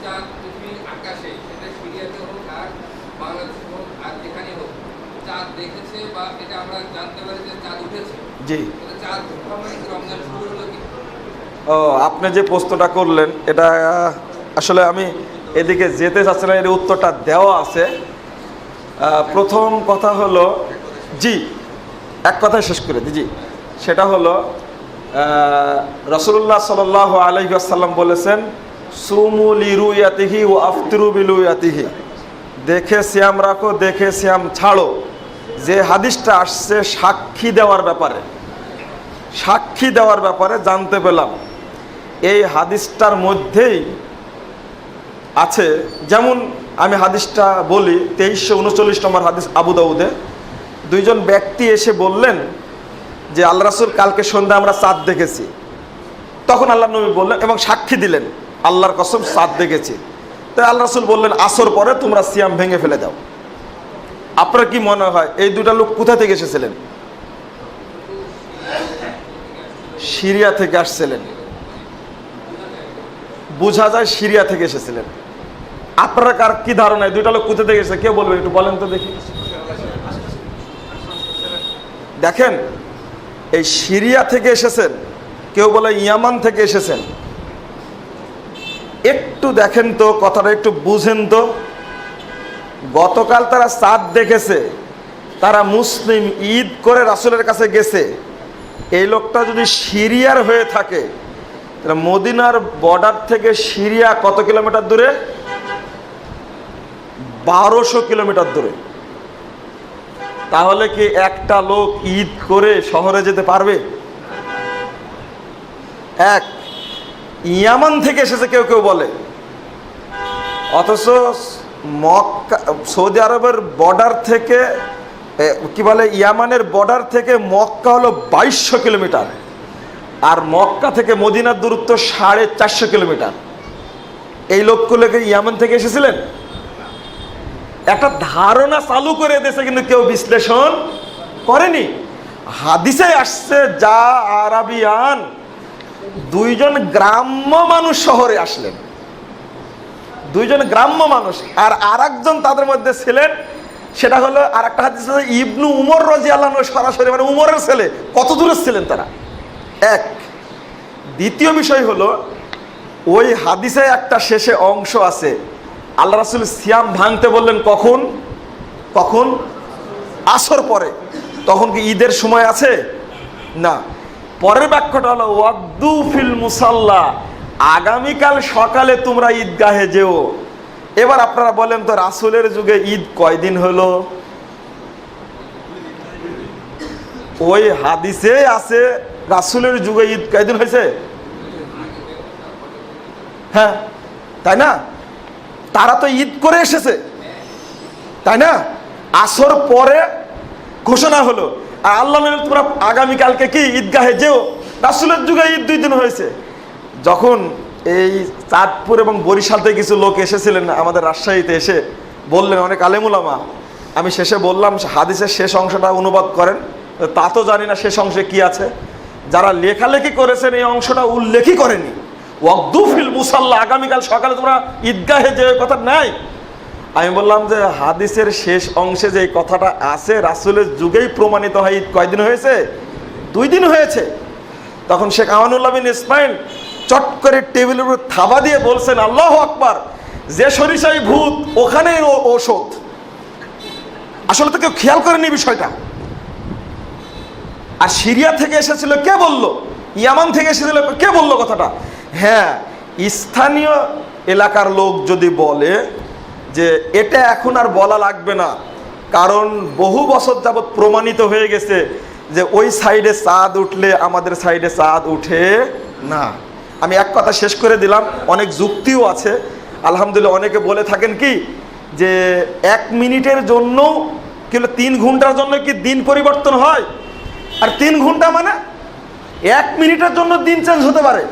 চাঁদ পৃথিবী আকাশে, সেটা সিরিয়াতে হোক আর বাংলাদেশে হোক আর যেখানে হোক, চাঁদ দেখেছে বা এটা আমরা জানতে পারি যে চাঁদ উঠেছে। জি, চাঁদ মানে রমজান শুরু হলো কি? ও আপনি যে প্রশ্নটা করলেন এটা আসলে আমি এদিকে যেতে চাচ্ছি না, এর উত্তরটা দেওয়া আছে। প্রথম কথা হলো, জি এক কথায় শেষ করে দিই, জি সেটা হলো রাসূলুল্লাহ সাল্লাল্লাহু আলাইহি ওয়াসাল্লাম বলেছেন, সুমু লিরুয়াতিহি ওয়া আফতিরু বিলুয়াতিহি, দেখে সিয়াম রাখো, দেখে সিয়াম ছাড়ো। যে হাদিসটা আসছে সাক্ষী দেওয়ার ব্যাপারে, সাক্ষী দেওয়ার ব্যাপারে জানতে পেলাম এই হাদিসটার মধ্যেই আছে। যেমন আমি হাদিসটা বলি, 2339 নম্বর হাদিস, আবু দাউদে। দুইজন ব্যক্তি এসে বললেন যে আল্লাহ রাসূল কালকে সন্ধ্যায় আমরা চাঁদ দেখেছি। তখন আল্লাহ নবী বললেন এবং সাক্ষী দিলেন, আল্লাহর কসম চাঁদ দেখেছি। তাই আল্লাহ রাসূল বললেন আসর পরে তোমরা সিয়াম ভেঙে ফেলে দাও। আপনার কি মনে হয় এই দুটা লোক কোথা থেকে এসেছিলেন? সিরিয়া থেকে আসছিলেন, বোঝা যায় সিরিয়া থেকে এসেছিলেন। আপনারা কার কি ধারণা এই দুইটা লোক কোথা থেকে এসেছে? কেউ বলবে, একটু বলেন তো দেখি। দেখেন, এই সিরিয়া থেকে এসেছেন, কেউ বলে ইয়ামান থেকে এসেছেন। একটু দেখেন তো, কথাটা একটু বুঝেন তো। গতকাল তারা চাঁদ দেখেছে, তারা মুসলিম, ঈদ করে রাসূলের কাছে গেছে। এই লোকটা যদি সিরিয়ার হয়ে থাকে, তাহলে মদিনার বর্ডার থেকে সিরিয়া কত কিলোমিটার দূরে? 1200 কিলোমিটার দূরে। তাহলে কি একটা লোক ঈদ করে শহরে যেতে পারবে? এক, ইয়ামান থেকে এসেছে কেউ কেউ বলে, অথচ মক্কা, সৌদি আরবের বর্ডার থেকে কি বলে, ইয়ামানের বর্ডার থেকে মক্কা হলো 2200 কিলোমিটার, আর মক্কা থেকে মদিনার দূরত্ব 450 কিলোমিটার। এই লোকগুলোকে ইয়ামান থেকে এসেছিলেন? একটা ধারণা চালু করে দিয়েছে, কিন্তু কেউ বিশ্লেষণ করেনি। হাদিসে আসছে যা আরাবিয়ান, দুইজন গ্রাম্য মানুষ শহরে আসলেন, দুইজন গ্রাম্য মানুষ, আর আরেকজন তাদের মধ্যে ছিলেন, সেটা হলো আর একটা হাদিস আছে ইবনু উমর রাদিয়াল্লাহু আনহু, সরাসরি মানে উমরের ছেলে। কত দূরে ছিলেন তারা? এক। দ্বিতীয় বিষয় হলো, ওই হাদিসে একটা শেষে অংশ আছে, আল্লাহ রাসূল সিয়াম ভাঙতে বললেন কখন? কখন? আসর পরে। তখন কি ঈদের সময় আছে? না। পরের বাক্যটা হলো ওয়াদ্দু ফিল মুসাল্লা, আগামীকাল সকালে তোমরা ঈদগাহে যেও। এবার আপনারা বলেন তো, রাসূলের যুগে ঈদ কয়দিন হলো? ওই হাদিসে আছে রাসূলের যুগে ঈদ কয়দিন হয়েছে? হ্যাঁ, তাই না? তারা তো ঈদ করে এসেছে, তাই না? আসর পরে ঘোষণা হলো, আর আল্লাহ বললেন তোমরা আগামীকালকে কি ঈদগাহে যেও। রাসূলের যুগে ঈদ 2 দিন হয়েছে। যখন এই চাঁদপুর এবং বরিশাল থেকে কিছু লোক এসেছিলেন আমাদের রাজশাহীতে, এসে বললেন, অনেক আলেম উলামা, আমি শেষে বললাম হাদিসের শেষ অংশটা অনুবাদ করেন, তা তো জানি না শেষ অংশে কি আছে। যারা লেখালেখি করেছেন এই অংশটা উল্লেখই করেনি। ওয়াদ্দু ফিল মুসাল্লা, আগামীকাল সকালে তোমরা ঈদগাহে যে কথা নাই। আমি বললাম যে হাদিসের শেষ অংশে যে কথাটা আছে রাসূলের যুগেই প্রমাণিত হয় ঈদ কয়দিন হয়েছে? 2 দিন হয়েছে। তখন শেখ আমানুল্লাহ বিন ইসমাইল চট করে টেবিলের উপর থাবা দিয়ে বলছেন, আল্লাহু আকবার, যে সরিষাই ভূত ওখানেই ঔষধ। আসলে তো কেউ খেয়াল করেনি বিষয়টা। আর সিরিয়া থেকে এসেছিল কে বলল? ইয়ামান থেকে এসেছিল কে বলল কথাটা? হ্যাঁ, স্থানীয় এলাকার লোক যদি বলে যে এটা এখন আর বলা লাগবে না, কারণ বহু বছর যাবৎ প্রমাণিত হয়ে গেছে যে ওই সাইডে চাঁদ উঠলে আমাদের সাইডে চাঁদ উঠে না। আমি এক কথা শেষ করে দিলাম, অনেক যুক্তিও আছে। আলহামদুলিল্লাহ, অনেকে বলে থাকেন কি যে 1 মিনিটের জন্য কিংবা 3 ঘন্টার জন্য কি দিন পরিবর্তন হয়? আর 3 ঘন্টা মানে 1 মিনিটের জন্য দিন চেঞ্জ হতে পারে।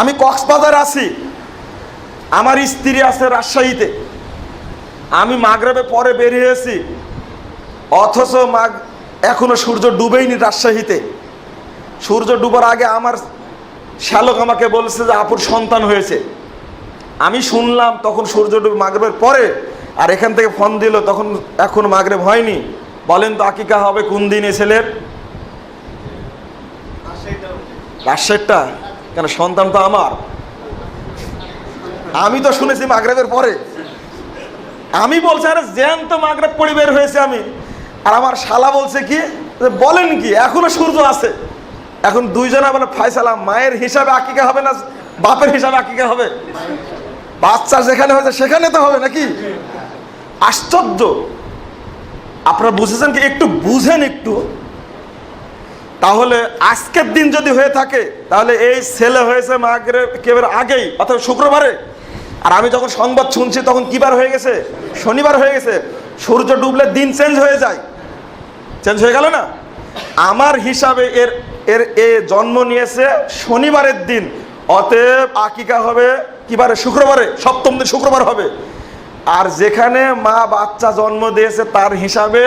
আমি কক্সবাজার আছি, আমার স্ত্রী আছে রাজশাহীতে, আমি মাগরিবে পরে বেরিয়েছি, অথচ এখনো সূর্য ডুবেইনি রাজশাহীতে। সূর্য ডুবার আগে আমার শ্যালক আমাকে বলছে যে আপুর সন্তান হয়েছে। আমি শুনলাম তখন সূর্য ডুবে মাগরিবের পরে, আর এখান থেকে ফোন দিল তখন এখন মাগরিব হয়নি। বলেন তো আকিকা হবে কোন দিনে ছেলের? রাজশাহীটা কেন? সন্তান তো আমার। আমি তো শুনেছি মাগরিবের পরে। আমি বলছি আরে জ্যান্ত মাগরিব পড়ে বের হয়েছে আমি, আর আমার শালা বলছে কি, বলেন কি এখনো সূর্য আছে। এখন দুইজনে বলে ফয়সালা মায়ের হিসাবে আকিকা হবে না বাপের হিসাবে আকিকা হবে? বাচ্চা যেখানে হয়েছে সেখানে তো হবে নাকি? আশ্চর্য। আপনারা বুঝেছেন কি? একটু বুঝেন একটু। তাহলে আজকের দিন যদি হয়ে থাকে তাহলে এই ছেলে হয়েছে মাগরিবের আগেই অথবা শুক্রবারে, আর আমি যখন সংবাদ শুনছি তখন কি বার হয়ে গেছে? শনিবার হয়ে গেছে। সূর্য ডুবলে দিন চেঞ্জ হয়ে যায়, চেঞ্জ হয়ে গেল না? আমার হিসাবে এর এর এ জন্ম নিয়েছে শনিবারের দিন, অতএব আকিকা হবে কি বারে? শুক্রবারে, সপ্তম দিন শুক্রবার হবে। আর যেখানে মা বাচ্চা জন্ম দিয়েছে তার হিসাবে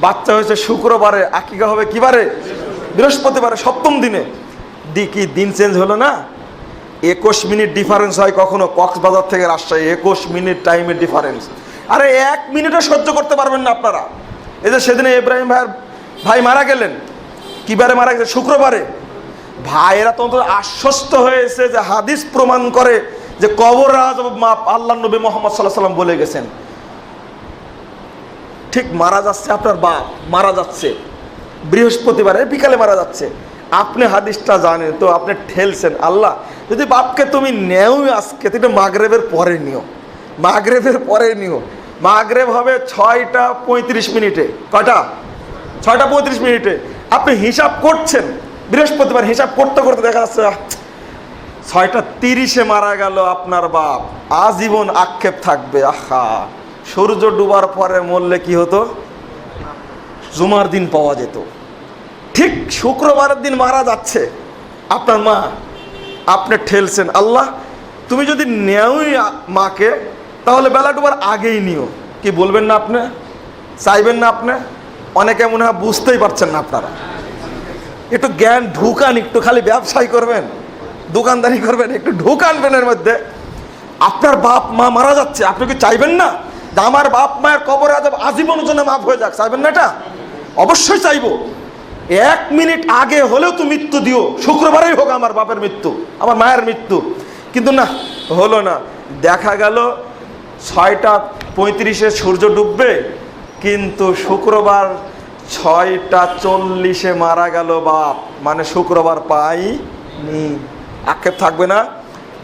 বাচ্চা হয়েছে শুক্রবারে, আকিকা হবে কি বারে? বৃহস্পতিবারে, সপ্তম দিনে। কি দিন চেঞ্জ হলো না? 21 মিনিট ডিফারেন্স হয় কখনো কক্সবাজার থেকে রাজশাহী, 21 মিনিট টাইমের ডিফারেন্স। আরে 1 মিনিটও সহ্য করতে পারবেন না আপনারা। এই যে সেদিনে ইব্রাহিম ভাই মারা গেলেন, কিবারে মারা গেছে? শুক্রবারে। ভাইয়েরা তো আশ্বস্ত হয়েছে যে হাদিস প্রমাণ করে যে কবর আযাব মাপ আল্লাহ নবী মুহাম্মদ সাল্লাল্লাহু আলাইহি ওয়াসাল্লাম বলে গেছেন। ঠিক মারা যাচ্ছে আপনার বাপ, মারা যাচ্ছে বৃহস্পতিবারে বিকালে মারা যাচ্ছে, আপনি হাদিসটা জানেন তো আপনি ঠেলছেন। আল্লাহ যদি বাপকে তুমি নেও আজকে, তুমি মাগরিবের পরে নিও, মাগরিবের পরে নিও। মাগরিব হবে 6টা 35 মিনিটে। কয়টা? 6টা 35 মিনিটে। আপনি হিসাব করছেন বৃহস্পতিবার, হিসাব করতে করতে দেখা যাচ্ছে 6টা 30-এ মারা গেল আপনার বাপ, আজীবন আক্ষেপ থাকবে। আহা, সূর্য ডুবার পরে মরলে কি হতো? জুমার দিন পাওয়া যেত। ঠিক শুক্রবারের দিন মারা যাচ্ছে আপনার মা, আপনি ঠেলছেন। আল্লাহ তুমি যদি নেওই মাকে তাহলে বেলা ডুবার আগেই নিও। কি বলবেন না আপনি? চাইবেন না আপনি? অনেকে মনে হয় বুঝতেই পারছেন না আপনারা। একটু জ্ঞান ঢুকান, একটু খালি ব্যবসায়ী করবেন, দোকানদারি করবেন, একটু ঢুকান ব্রেনের মধ্যে। আপনার বাপ মা মারা যাচ্ছে, আপনি কি চাইবেন না যে আমার বাপ মায়ের কবরে আজীবন জন্য মাফ হয়ে যাক? চাইবেন না এটা? অবশ্যই চাইবো। 1 মিনিট আগে হলেও তো মৃত্যু দিও, শুক্রবারেই হোক আমার বাপের মৃত্যু, আমার মায়ের মৃত্যু। কিন্তু না, হলো না। দেখা গেল 6টা 35-এ সূর্য ডুববে, কিন্তু শুক্রবার 6টা 40-এ মারা গেল বাপ, মানে শুক্রবার পাইনি। আক্ষেপ থাকবে না?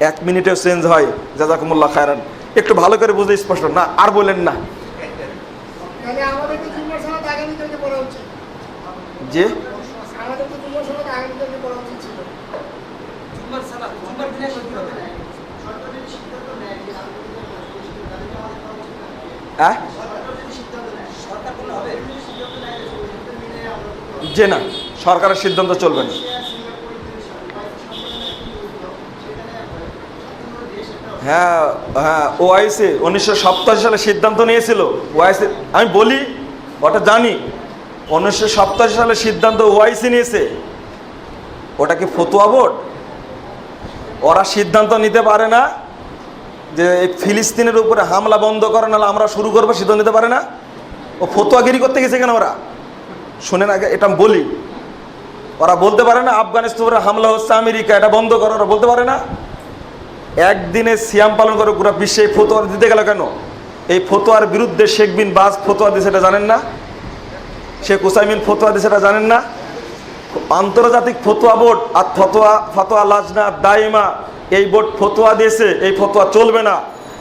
1 মিনিটেও চেঞ্জ হয়। জাযাকুমুল্লাহ খায়রান। একটু ভালো করে বুঝে স্পষ্ট না আর বলেন না যে যে না, সরকারের সিদ্ধান্ত চলবে না। হ্যাঁ হ্যাঁ, ওআইসি 1987 সালে সিদ্ধান্ত নিয়েছিল। ওআইসি আমি বলি ওটা জানি, 1987 সালে সিদ্ধান্ত ওআইসি নিয়েছে। ওটা কি ফতোয়া বোর্ড? ওরা সিদ্ধান্ত নিতে পারে না যে ফিলিস্তিনের উপরে হামলা বন্ধ করে, নাহলে আমরা শুরু করবো, সিদ্ধান্ত নিতে পারে না। ও ফতোয়াগিরি করতে গেছে কেন ওরা? শুনেন আগে, এটা আমি বলি। ওরা বলতে পারে না আফগানিস্তানের হামলা হচ্ছে আমেরিকা, এটা বন্ধ করো, ওরা বলতে পারে না। একদিনে সিয়াম পালন করে পুরো বিশ্বে এই ফতোয়া দিতে গেল কেন? এই ফতোয়ার বিরুদ্ধে শেখ বিন বাজ ফতোয়া দিয়েছে, এটা জানেন না? শেখ উসাইমিন ফতোয়া দিয়েছে, এটা জানেন না? আন্তর্জাতিক ফতোয়া বোর্ড আর ফতোয়া লাজনা দাইমা, এই বোর্ড ফতোয়া দিয়েছে এই ফতোয়া চলবে না,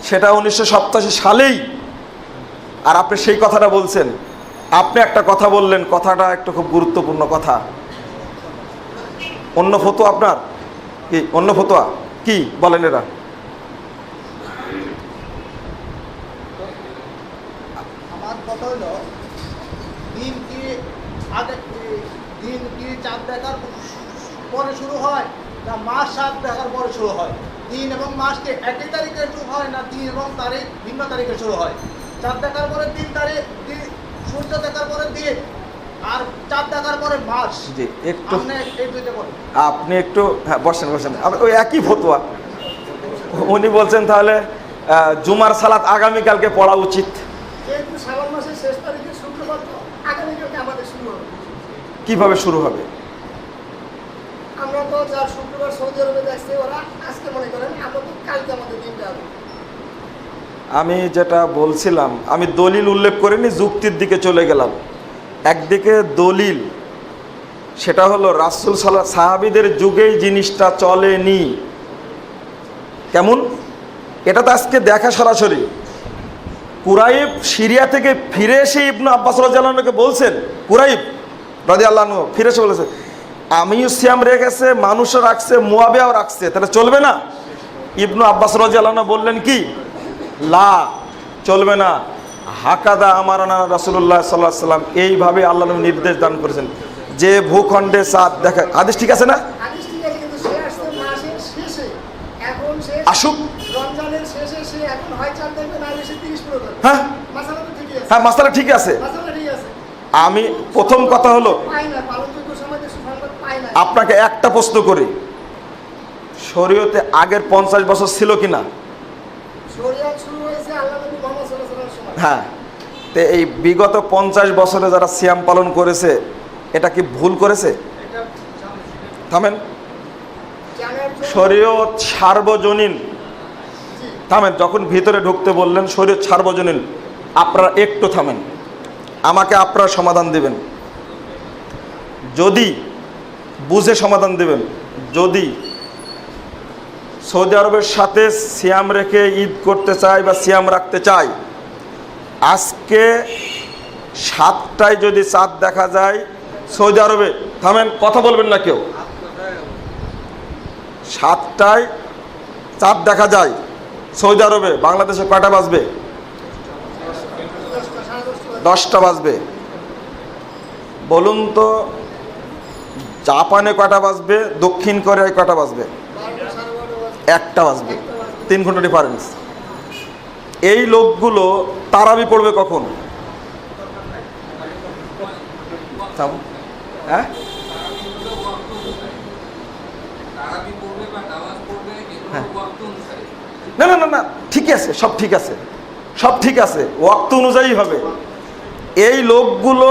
সেটা 1987 সালেই। আর আপনি সেই কথাটা বলছেন। আপনি একটা কথা বললেন, কথাটা একটা খুব গুরুত্বপূর্ণ কথা। অন্য ফতোয়া আপনার কি? অন্য ফতোয়া কি বলেন এরা? আমার কথা হলো দিন কি আগে, দিন কি চাঁদ দেখার পরে শুরু হয় না মাস চাঁদ দেখার পরে শুরু হয়? দিন এবং মাস কি একই তারিখে শুরু হয় না দিন এবং তারিখ ভিন্ন তারিখে শুরু হয়? চাঁদ দেখার পরে 3 তারিখ, সূর্য দেখার পরে দিন, আর চাঁদ দেখার পরে মাস। জি, একটু এই দুইটা বলেন। আপনি একটু হ্যাঁ বসেন বসেন, ওই একই ফতোয়া, উনি বলছেন তাহলে জুমার সালাত আগামীকালকে পড়া উচিত। যেহেতু শ্রাবণ মাসের শেষ তারিখে শুক্রবার, তো আগামীকালকে আমাদের শুরু হবে। কিভাবে শুরু হবে? আমরা তো যার শুক্রবার সৌদি আরবে দেখছি, ওরা আজকে মনে করেন, আমরা তো কালকে আমাদের দিনটা হবে। আমি যেটা বলছিলাম, আমি দলিল উল্লেখ করিনি, যুক্তির দিকে চলে গেলাম। একদিকে দলিল, সেটা হলো রাসূল সাহাবীদের যুগেই জিনিসটা চলেনি। কেমন? এটা তো আজকে দেখা সরাসরি। কুরাইব সিরিয়া থেকে ফিরে এসে ইবনু আব্বাস রাদিয়াল্লাহু আনহুকে বলছেন, কুরাইব রাদিয়াল্লাহু আনহু ফিরে এসে বলেছে, আমিও সিয়াম রেখেছে, মানুষও রাখছে, মুয়াবিয়াও রাখছে, তাহলে চলবে না? ইবনু আব্বাস রাদিয়াল্লাহু আনহু বললেন কি, লা, চলবে না। হাকাদা আমারানা রাসূলুল্লাহ সাল্লাল্লাহু আলাইহি ওয়াসাল্লাম, এইভাবে আল্লাহ নবী নির্দেশ দান করেছেন যে ভূখণ্ডে চাঁদ দেখা। হাদিস ঠিক আছে না? হাদিস ঠিক আছে, কিন্তু সে আসছে মাসের শেষে, এখন সে আসুক। রমজানের শেষে সে এখন হয় চাঁদ দেখবে, না এসে 30 পুরো করবে। হ্যাঁ মাসালা তো ঠিকই আছে, হ্যাঁ, মাসালা ঠিক আছে। মাসালা ঠিক আছে। আমি প্রথম কথা হলো, পাই না, পালনযোগ্য সমাজে সুসংবাদ পাই না। আপনাকে একটা প্রশ্ন করি, শরীয়তে আগের 50 বছর ছিল কিনা? শরিয়াত শুরু হয়েছে আল্লাহ নবী মুহাম্মদ সাল্লাল্লাহু আলাইহি ওয়াসাল্লামের সময়। হ্যাঁ, তো এই বিগত 50 বছরে যারা সিয়াম পালন করেছে, এটা কি ভুল করেছে? থামেন। জানার জন্য শরীয়ত সার্বজনীন। থামেন, যখন ভিতরে ঢুকতে বললেন শরীয়ত সার্বজনীন, আপনারা একটু থামেন, আমাকে আপনারা সমাধান দিবেন। যদি বুঝে সমাধান দিবেন, যদি সৌদি আরবের সাথে সিয়াম রেখে ঈদ করতে চাই বা সিয়াম রাখতে চাই, আজকে 7টায় যদি চাঁদ দেখা যায় সৌদি আরবে, থামেন, কথা বলবেন না কেউ, 7টায় চাঁদ দেখা যায় সৌদি আরবে, বাংলাদেশে কয়টা বাজবে? 10টা বাজবে। বলুন তো জাপানে কয়টা বাজবে, দক্ষিণ কোরিয়ায় কয়টা বাজবে? 1টা বাজবে, 3 ঘন্টা ডিফারেন্স। এই লোকগুলো তারাবি পড়বে কখন? হ্যাঁ, তারাবি পড়বে বা নামাজ পড়বে, এগুলো ওয়াক্ত অনুসারে। না না না না, ঠিক আছে, সব ঠিক আছে, সব ঠিক আছে, ওয়াক্ত অনুযায়ী হবে। এই লোকগুলো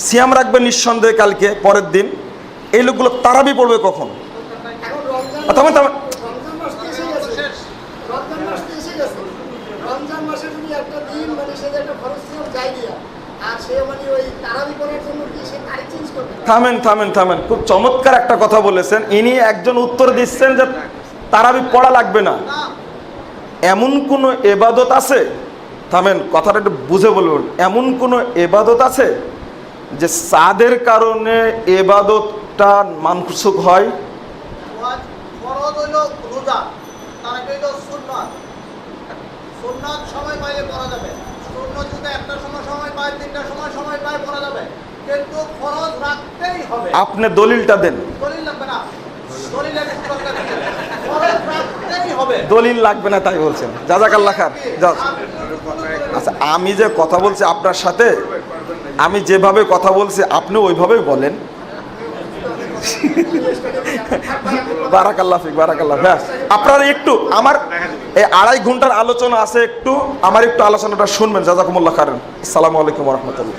সিয়াম রাখবে নিঃসন্দেহে কালকে, পরের দিন। এই লোকগুলো তারাবি পড়বে কখন? এখন রমজান থামেন থামেন, রমজান মাস তো এসে গেছে। রমজান মাস তো এসে গেছে। রমজান মাসে যদি একটা দিন মানে সে যে একটা খরচ সিয়াম যায় দিয়া, আর সে মানে ওই তারাবি করার জন্য কি সে তারিখ চেঞ্জ করবে? থামেন থামেন থামেন, খুব চমৎকার একটা কথা বলেছেন। ইনি একজন উত্তর দিচ্ছেন যে তারাবি পড়া লাগবে না। না, এমন কোনো এবাদত আছে, থামেন, কথাটা একটু বুঝে বলবেন, এমন কোনো এবাদত আছে যে চাঁদের কারণে এবাদতটা মানসুখ হয়? ফরজ হইলো রোজা, তারাবি হইলো সুন্নাত। সুন্নাত সময় পাইলে পড়া যাবে, সুন্নাত যদি একটা সময় পায়, 3টা সময় পায় পড়া যাবে, কিন্তু ফরজ রাখতেই হবে। আপনি দলিলটা দেন। দলিল লাগবে না, দলিলের দরকার নেই, ফরজ রাখতেই হবে। দলিল লাগবে না তাই বলছেন, জাযাকাল্লাহ খার। আচ্ছা, আমি যে কথা বলছি আপনার সাথে, আমি যেভাবে কথা বলছি আপনি ওইভাবেই বলেন। বারাকাল্লাহ ফিক, বারাকাল্লাহ। ব্যাস, আপনারা একটু আমার এই 2.5 ঘন্টার আলোচনা আছে, একটু আমার একটু আলোচনাটা শুনবেন। জাযাকুমুল্লাহ খাইরান। আসসালামু আলাইকুম ওয়া রাহমাতুল্লাহ।